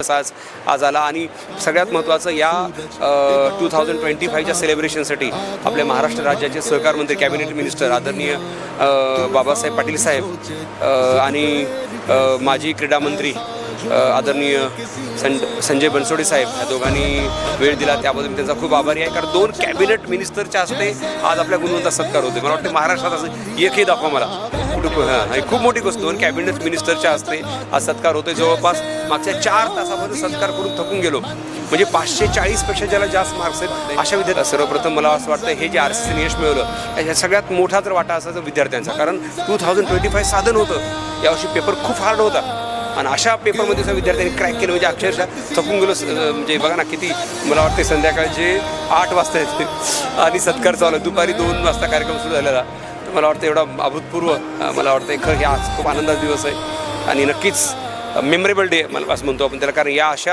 आज आला आणि सगळ्यात महत्त्वाचं या 2025च्या सेलिब्रेशनसाठी आपल्या महाराष्ट्र राज्याचे सहकार मंत्री कॅबिनेट मिनिस्टर आदरणीय बाबासाहेब पाटील साहेब आणि माजी क्रीडा मंत्री आदरणीय संजय बनसोडे साहेब या दोघांनी वेळ दिला त्याबद्दल मी त्यांचा खूप आभारी आहे. कारण 2 कॅबिनेट मिनिस्टरच्या हस्ते आज आपल्या गुणवंता सत्कार होते. मला वाटतं महाराष्ट्रात असं एकही दाखवा मला कुठं खूप मोठी गोष्ट 2 कॅबिनेट मिनिस्टरच्या हस्ते आज सत्कार होते. जवळपास मागच्या 4 तासामध्ये सत्कार करून थकून गेलो. म्हणजे 540पेक्षा ज्याला जास्त मार्क्स आहेत अशा विद्यार्थी. सर्वप्रथम मला असं वाटतं हे जे RCCने यश मिळवलं या सगळ्यात मोठा तर वाटा असायचा विद्यार्थ्यांचा. कारण 2025 साधन होतं. यावर्षी पेपर खूप हार्ड होता आणि अशा पेपरमध्ये सुद्धा विद्यार्थ्यांनी क्रॅक केलं. म्हणजे अक्षरशः थकून गेलो. म्हणजे बघा ना किती मला वाटते संध्याकाळचे 8 वाजता येते आणि सत्कार चालू दुपारी 2 वाजता कार्यक्रम सुरू झालेला. तर मला वाटतं एवढा अभूतपूर्व मला वाटतं खरं हे आज खूप आनंदाचा दिवस आहे आणि नक्कीच मेमोरेबल डे मला असं म्हणतो आपण त्याला. कारण या अशा